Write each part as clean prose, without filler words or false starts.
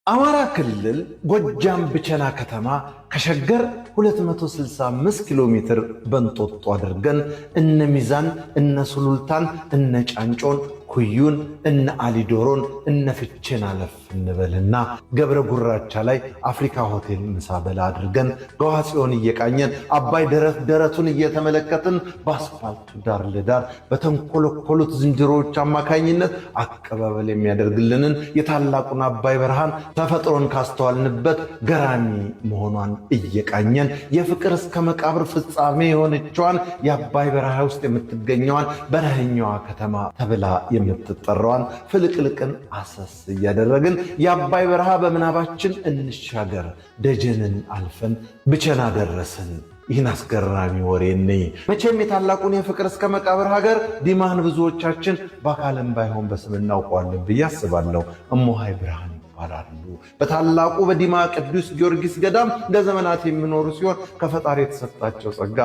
አማራ ክልል ጎጃም ብቸና ከተማ ከሸገር 265 ኪሎ ሜትር በንጦጦ አድርገን እነ ሚዛን እነ ሱሉልታን እነ ጫንጮን ኩዩን እነ አሊዶሮን እነ ፍቼን አለፍ እንበልና ገብረ ጉራቻ ላይ አፍሪካ ሆቴል ምሳ በላ አድርገን ገዋጽዮን እየቃኘን አባይ ደረቱን እየተመለከትን በአስፋልቱ ዳር ለዳር በተንኮለኮሉት ዝንጀሮዎች አማካኝነት አቀባበል የሚያደርግልንን የታላቁን አባይ በረሃን ተፈጥሮን ካስተዋልንበት ገራሚ መሆኗን እየቃኘን የፍቅር እስከ መቃብር ፍጻሜ የሆነችዋን የአባይ በረሃ ውስጥ የምትገኘዋን በረሃኛዋ ከተማ ተብላ የምትጠራዋን ፍልቅልቅን አሰስ እያደረግን የአባይ በረሃ በምናባችን እንሻገር ደጀንን አልፈን ብቸና ደረስን። ይህን አስገራሚ ወሬ ነኝ። መቼም የታላቁን የፍቅር እስከ መቃብር ሀገር ዲማን ብዙዎቻችን በአካልም ባይሆን በስም እናውቀዋለን ብዬ አስባለሁ። እሞሃይ ብርሃን ይባላሉ። በታላቁ በዲማ ቅዱስ ጊዮርጊስ ገዳም ለዘመናት የሚኖሩ ሲሆን ከፈጣሪ የተሰጣቸው ጸጋ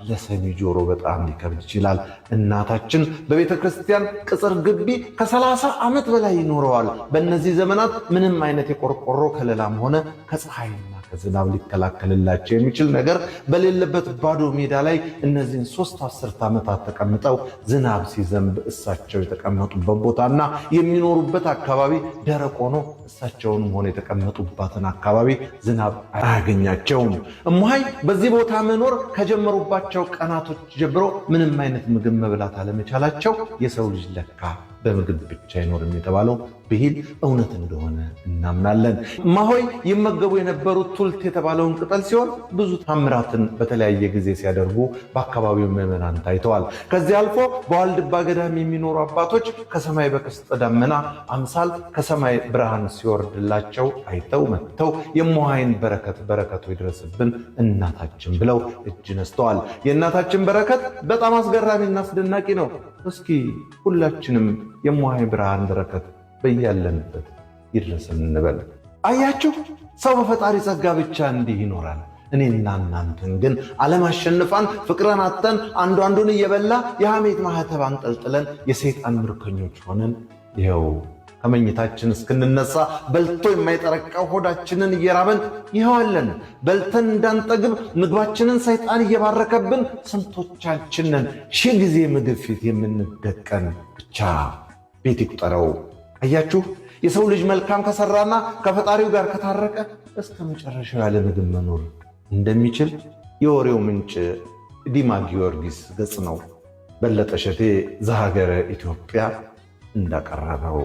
ለሰሚ ጆሮ በጣም ሊከብድ ይችላል። እናታችን በቤተ ክርስቲያን ቅጽር ግቢ ከ30 ዓመት በላይ ይኖረዋል። በእነዚህ ዘመናት ምንም አይነት የቆርቆሮ ከለላም ሆነ ከፀሐይና ከዝናብ ሊከላከልላቸው የሚችል ነገር በሌለበት ባዶ ሜዳ ላይ እነዚህን 3 አስርት ዓመታት ተቀምጠው ዝናብ ሲዘንብ እሳቸው የተቀመጡበት ቦታና የሚኖሩበት አካባቢ ደረቅ ሆኖ እሳቸውንም ሆነ የተቀመጡባትን አካባቢ ዝናብ አያገኛቸውም። እሞሃይ በዚህ ቦታ መኖር ከጀመሩባቸው ቀናቶች ጀምሮ ምንም አይነት ምግብ መብላት አለመቻላቸው የሰው ልጅ ለካ በምግብ ብቻ አይኖርም የተባለው ብሂል እውነት እንደሆነ እናምናለን። እማሆይ ይመገቡ የነበሩት ቱልት የተባለውን ቅጠል ሲሆን ብዙ ታምራትን በተለያየ ጊዜ ሲያደርጉ በአካባቢው ምዕመናን ታይተዋል። ከዚህ አልፎ በዋልድባ ገዳም የሚኖሩ አባቶች ከሰማይ በቀስተ ደመና አምሳል ከሰማይ ብርሃን ሲወርድላቸው አይተው መጥተው የእሞሃይን በረከቱ ይድረስብን እናታችን ብለው እጅ ነስተዋል። የእናታችን በረከት በጣም አስገራሚና አስደናቂ ነው። እስኪ ሁላችንም የእሞሃይ ብርሃን በረከት በያለንበት ይድረስን እንበል። አያችሁ፣ ሰው በፈጣሪ ጸጋ ብቻ እንዲህ ይኖራል። እኔና እናንተን ግን ዓለም አሸንፋን ፍቅርን አጥተን አንዱ አንዱን እየበላ የሐሜት ማህተብ አንጠልጥለን የሰይጣን ምርኮኞች ሆነን ይኸው ከመኝታችን እስክንነሳ በልቶ የማይጠረቃው ሆዳችንን እየራበን ይኸዋለን። በልተን እንዳንጠግብ ምግባችንን ሰይጣን እየባረከብን ስንቶቻችንን ሺህ ጊዜ ምግብ ፊት የምንደቀን ብቻ ቤት ይቁጠረው። አያችሁ፣ የሰው ልጅ መልካም ከሰራና ከፈጣሪው ጋር ከታረቀ እስከ መጨረሻው ያለ ምግብ መኖር እንደሚችል የወሬው ምንጭ ዲማ ጊዮርጊስ ገጽ ነው። በለጠ ሸቴ ዘሀገረ ኢትዮጵያ እንዳቀረበው